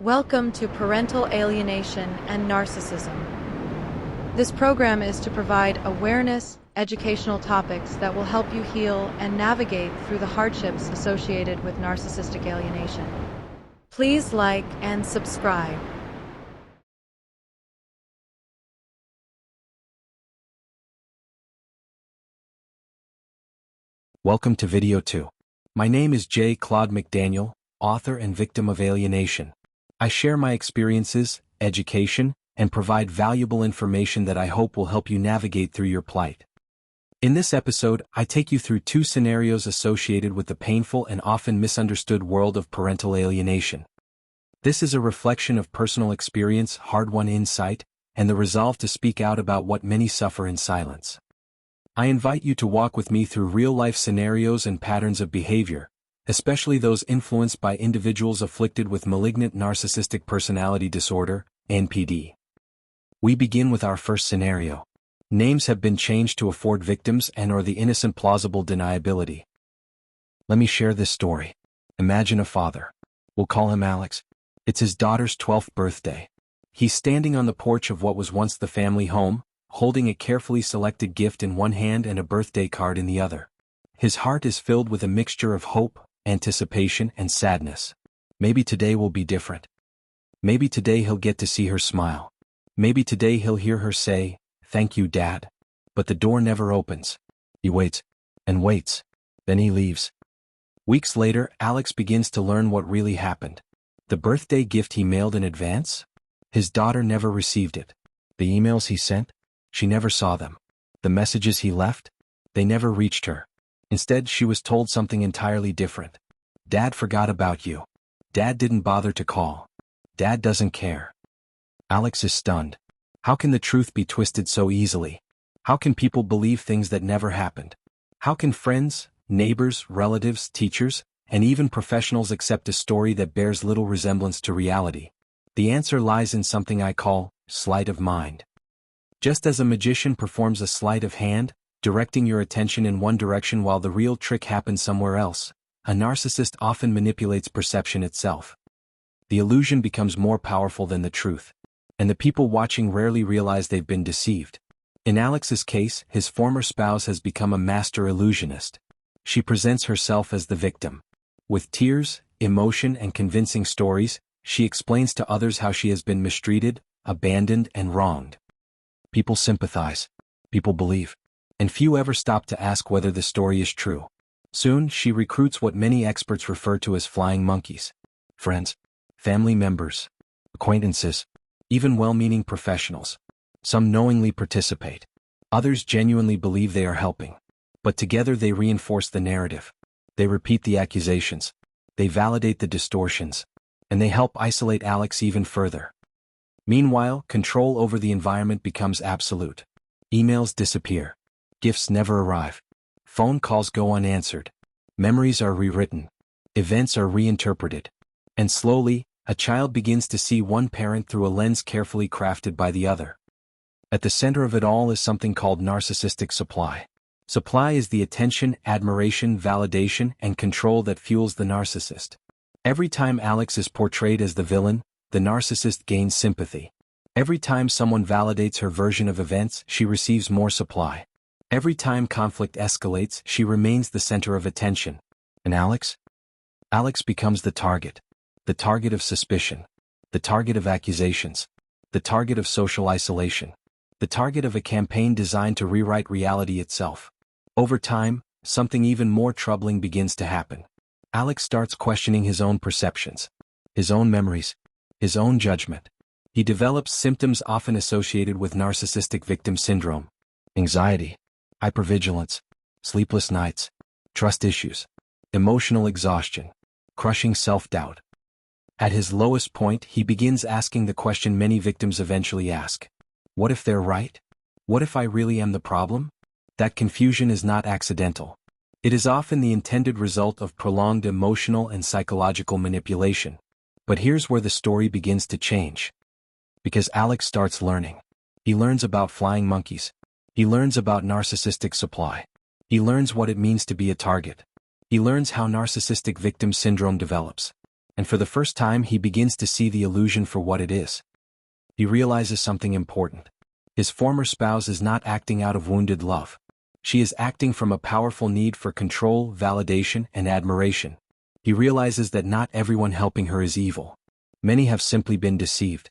Welcome to Parental Alienation and Narcissism. This program is to provide awareness, educational topics that will help you heal and navigate through the hardships associated with narcissistic alienation. Please like and subscribe. Welcome to Video 2. My name is J. Claude McDaniel, author and victim of alienation. I share my experiences, education, and provide valuable information that I hope will help you navigate through your plight. In this episode, I take you through two scenarios associated with the painful and often misunderstood world of parental alienation. This is a reflection of personal experience, hard-won insight, and the resolve to speak out about what many suffer in silence. I invite you to walk with me through real-life scenarios and patterns of behavior, especially those influenced by individuals afflicted with malignant narcissistic personality disorder, NPD. We begin with our first scenario. Names have been changed to afford victims and/or the innocent plausible deniability. Let me share this story. Imagine a father. We'll call him Alex. It's his daughter's 12th birthday. He's standing on the porch of what was once the family home, holding a carefully selected gift in one hand and a birthday card in the other. His heart is filled with a mixture of hope, anticipation, and sadness. Maybe today will be different. Maybe today he'll get to see her smile. Maybe today he'll hear her say, "Thank you, Dad." But the door never opens. He waits and waits. Then he leaves. Weeks later, Alex begins to learn what really happened. The birthday gift he mailed in advance? His daughter never received it. The emails he sent? She never saw them. The messages he left? They never reached her. Instead, she was told something entirely different. Dad forgot about you. Dad didn't bother to call. Dad doesn't care. Alex is stunned. How can the truth be twisted so easily? How can people believe things that never happened? How can friends, neighbors, relatives, teachers, and even professionals accept a story that bears little resemblance to reality? The answer lies in something I call sleight of mind. Just as a magician performs a sleight of hand, directing your attention in one direction while the real trick happens somewhere else, a narcissist often manipulates perception itself. The illusion becomes more powerful than the truth, and the people watching rarely realize they've been deceived. In Alex's case, his former spouse has become a master illusionist. She presents herself as the victim. With tears, emotion, and convincing stories, she explains to others how she has been mistreated, abandoned, and wronged. People sympathize. People believe. And few ever stop to ask whether the story is true. Soon, she recruits what many experts refer to as flying monkeys. Friends, family members, acquaintances, even well-meaning professionals. Some knowingly participate. Others genuinely believe they are helping. But together they reinforce the narrative. They repeat the accusations. They validate the distortions. And they help isolate Alex even further. Meanwhile, control over the environment becomes absolute. Emails disappear. Gifts never arrive. Phone calls go unanswered. Memories are rewritten. Events are reinterpreted. And slowly, a child begins to see one parent through a lens carefully crafted by the other. At the center of it all is something called narcissistic supply. Supply is the attention, admiration, validation, and control that fuels the narcissist. Every time Alex is portrayed as the villain, the narcissist gains sympathy. Every time someone validates her version of events, she receives more supply. Every time conflict escalates, she remains the center of attention. And Alex? Alex becomes the target of suspicion, the target of accusations, the target of social isolation, the target of a campaign designed to rewrite reality itself. Over time, something even more troubling begins to happen. Alex starts questioning his own perceptions, his own memories, his own judgment. He develops symptoms often associated with narcissistic victim syndrome: anxiety, hypervigilance, sleepless nights, trust issues, emotional exhaustion, crushing self-doubt. At his lowest point, he begins asking the question many victims eventually ask: what if they're right? What if I really am the problem? That confusion is not accidental. It is often the intended result of prolonged emotional and psychological manipulation. But here's where the story begins to change. Because Alex starts learning. He learns about flying monkeys. He learns about narcissistic supply. He learns what it means to be a target. He learns how narcissistic victim syndrome develops. And for the first time he begins to see the illusion for what it is. He realizes something important. His former spouse is not acting out of wounded love. She is acting from a powerful need for control, validation, and admiration. He realizes that not everyone helping her is evil. Many have simply been deceived.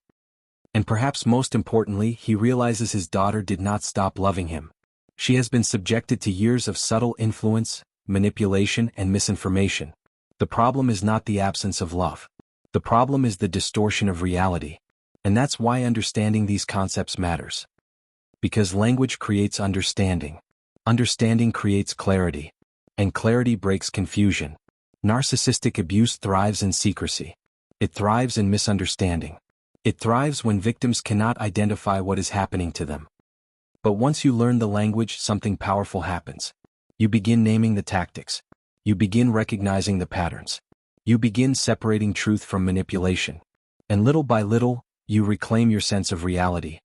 And perhaps most importantly, he realizes his daughter did not stop loving him. She has been subjected to years of subtle influence, manipulation, and misinformation. The problem is not the absence of love. The problem is the distortion of reality. And that's why understanding these concepts matters. Because language creates understanding. Understanding creates clarity. And clarity breaks confusion. Narcissistic abuse thrives in secrecy. It thrives in misunderstanding. It thrives when victims cannot identify what is happening to them. But once you learn the language, something powerful happens. You begin naming the tactics. You begin recognizing the patterns. You begin separating truth from manipulation. And little by little, you reclaim your sense of reality.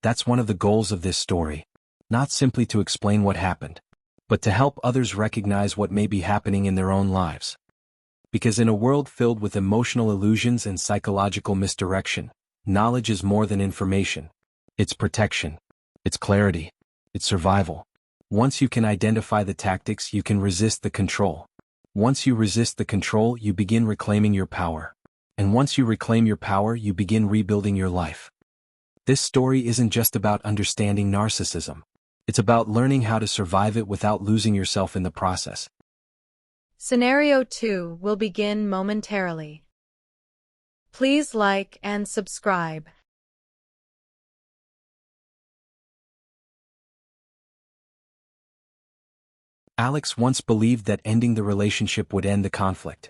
That's one of the goals of this story. Not simply to explain what happened, but to help others recognize what may be happening in their own lives. Because in a world filled with emotional illusions and psychological misdirection, knowledge is more than information. It's protection. It's clarity. It's survival. Once you can identify the tactics, you can resist the control. Once you resist the control, you begin reclaiming your power. And once you reclaim your power, you begin rebuilding your life. This story isn't just about understanding narcissism. It's about learning how to survive it without losing yourself in the process. Scenario 2 will begin momentarily. Please like and subscribe. Alex once believed that ending the relationship would end the conflict.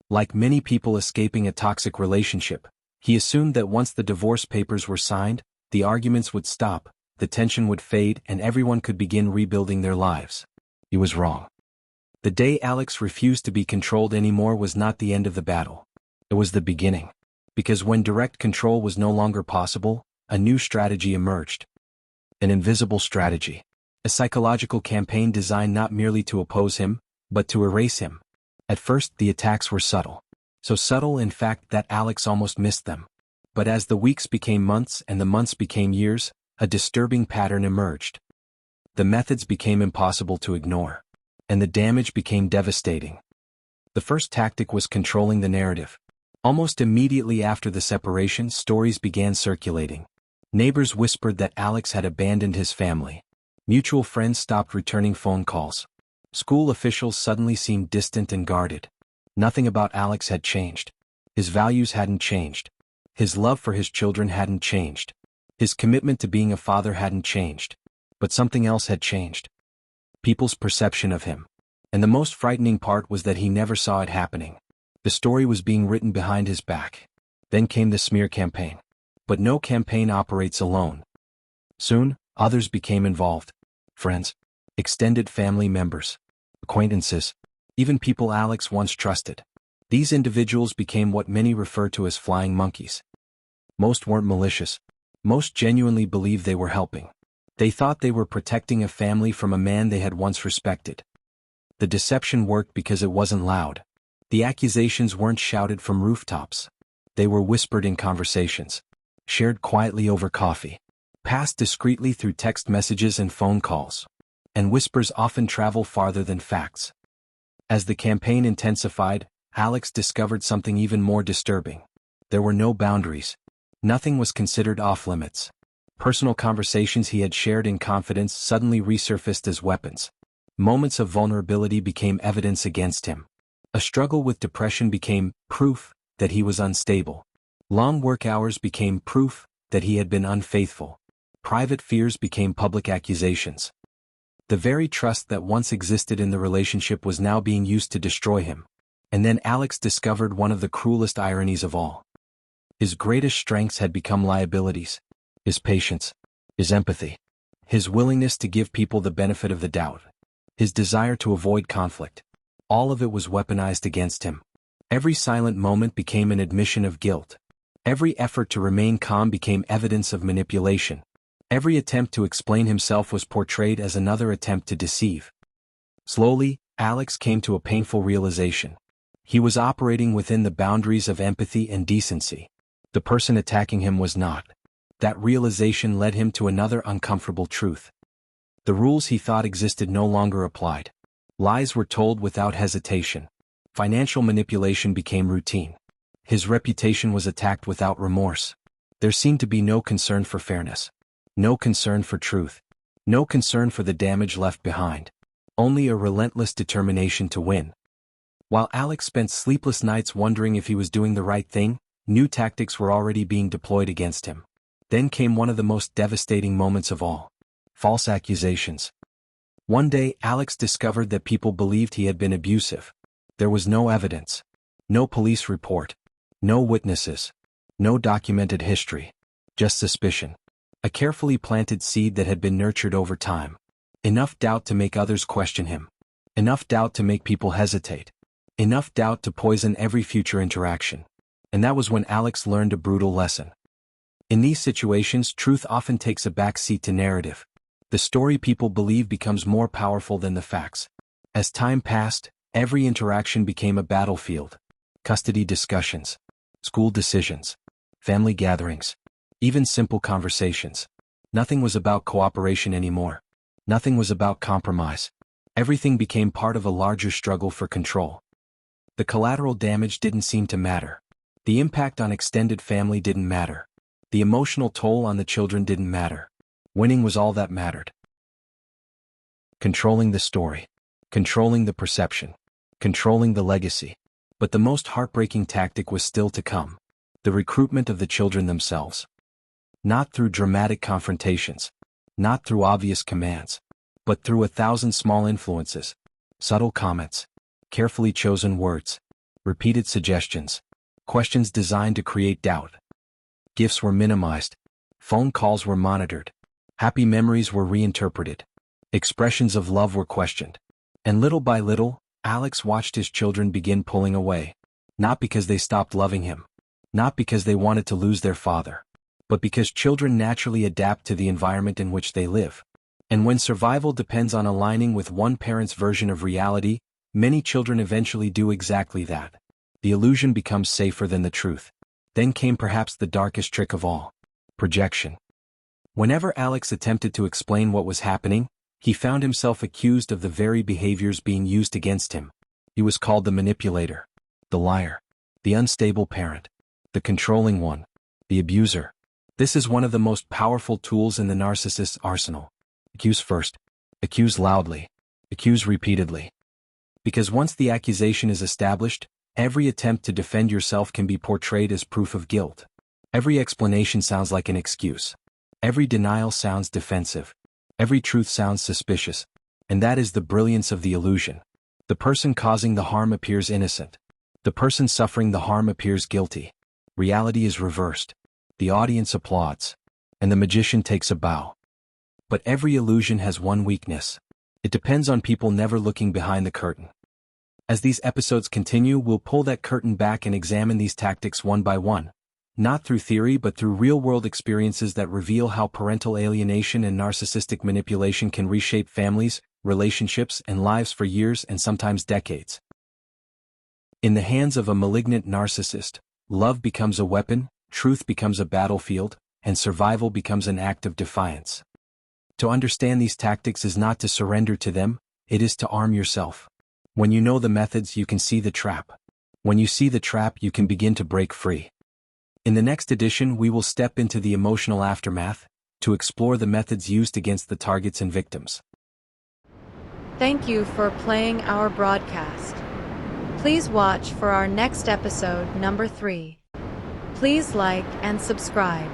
Like many people escaping a toxic relationship, he assumed that once the divorce papers were signed, the arguments would stop, the tension would fade, and everyone could begin rebuilding their lives. He was wrong. The day Alex refused to be controlled anymore was not the end of the battle. It was the beginning. Because when direct control was no longer possible, a new strategy emerged. An invisible strategy. A psychological campaign designed not merely to oppose him, but to erase him. At first, the attacks were subtle. So subtle, in fact, that Alex almost missed them. But as the weeks became months and the months became years, a disturbing pattern emerged. The methods became impossible to ignore. And the damage became devastating. The first tactic was controlling the narrative. Almost immediately after the separation, stories began circulating. Neighbors whispered that Alex had abandoned his family. Mutual friends stopped returning phone calls. School officials suddenly seemed distant and guarded. Nothing about Alex had changed. His values hadn't changed. His love for his children hadn't changed. His commitment to being a father hadn't changed. But something else had changed. People's perception of him. And the most frightening part was that he never saw it happening. The story was being written behind his back. Then came the smear campaign. But no campaign operates alone. Soon, others became involved. Friends, extended family members, acquaintances, even people Alex once trusted. These individuals became what many refer to as flying monkeys. Most weren't malicious. Most genuinely believed they were helping. They thought they were protecting a family from a man they had once respected. The deception worked because it wasn't loud. The accusations weren't shouted from rooftops. They were whispered in conversations, shared quietly over coffee, passed discreetly through text messages and phone calls. And whispers often travel farther than facts. As the campaign intensified, Alex discovered something even more disturbing. There were no boundaries. Nothing was considered off-limits. Personal conversations he had shared in confidence suddenly resurfaced as weapons. Moments of vulnerability became evidence against him. A struggle with depression became proof that he was unstable. Long work hours became proof that he had been unfaithful. Private fears became public accusations. The very trust that once existed in the relationship was now being used to destroy him. And then Alex discovered one of the cruelest ironies of all. His greatest strengths had become liabilities. His patience, his empathy, his willingness to give people the benefit of the doubt, his desire to avoid conflict. All of it was weaponized against him. Every silent moment became an admission of guilt. Every effort to remain calm became evidence of manipulation. Every attempt to explain himself was portrayed as another attempt to deceive. Slowly, Alex came to a painful realization. He was operating within the boundaries of empathy and decency. The person attacking him was not. That realization led him to another uncomfortable truth. The rules he thought existed no longer applied. Lies were told without hesitation. Financial manipulation became routine. His reputation was attacked without remorse. There seemed to be no concern for fairness. No concern for truth. No concern for the damage left behind. Only a relentless determination to win. While Alex spent sleepless nights wondering if he was doing the right thing, new tactics were already being deployed against him. Then came one of the most devastating moments of all. False accusations. One day, Alex discovered that people believed he had been abusive. There was no evidence. No police report. No witnesses. No documented history. Just suspicion. A carefully planted seed that had been nurtured over time. Enough doubt to make others question him. Enough doubt to make people hesitate. Enough doubt to poison every future interaction. And that was when Alex learned a brutal lesson. In these situations, truth often takes a backseat to narrative. The story people believe becomes more powerful than the facts. As time passed, every interaction became a battlefield. Custody discussions. School decisions. Family gatherings. Even simple conversations. Nothing was about cooperation anymore. Nothing was about compromise. Everything became part of a larger struggle for control. The collateral damage didn't seem to matter. The impact on extended family didn't matter. The emotional toll on the children didn't matter. Winning was all that mattered. Controlling the story. Controlling the perception. Controlling the legacy. But the most heartbreaking tactic was still to come. The recruitment of the children themselves. Not through dramatic confrontations. Not through obvious commands. But through 1,000 small influences. Subtle comments. Carefully chosen words. Repeated suggestions. Questions designed to create doubt. Gifts were minimized. Phone calls were monitored. Happy memories were reinterpreted. Expressions of love were questioned. And little by little, Alex watched his children begin pulling away. Not because they stopped loving him. Not because they wanted to lose their father. But because children naturally adapt to the environment in which they live. And when survival depends on aligning with one parent's version of reality, many children eventually do exactly that. The illusion becomes safer than the truth. Then came perhaps the darkest trick of all. Projection. Whenever Alex attempted to explain what was happening, he found himself accused of the very behaviors being used against him. He was called the manipulator, the liar, the unstable parent, the controlling one, the abuser. This is one of the most powerful tools in the narcissist's arsenal. Accuse first. Accuse loudly. Accuse repeatedly. Because once the accusation is established, every attempt to defend yourself can be portrayed as proof of guilt. Every explanation sounds like an excuse. Every denial sounds defensive. Every truth sounds suspicious. And that is the brilliance of the illusion. The person causing the harm appears innocent. The person suffering the harm appears guilty. Reality is reversed. The audience applauds. And the magician takes a bow. But every illusion has one weakness. It depends on people never looking behind the curtain. As these episodes continue, we'll pull that curtain back and examine these tactics one by one. Not through theory but through real-world experiences that reveal how parental alienation and narcissistic manipulation can reshape families, relationships, and lives for years and sometimes decades. In the hands of a malignant narcissist, love becomes a weapon, truth becomes a battlefield, and survival becomes an act of defiance. To understand these tactics is not to surrender to them, it is to arm yourself. When you know the methods, you can see the trap. When you see the trap, you can begin to break free. In the next edition, we will step into the emotional aftermath, to explore the methods used against the targets and victims. Thank you for playing our broadcast. Please watch for our next episode, number 3. Please like and subscribe.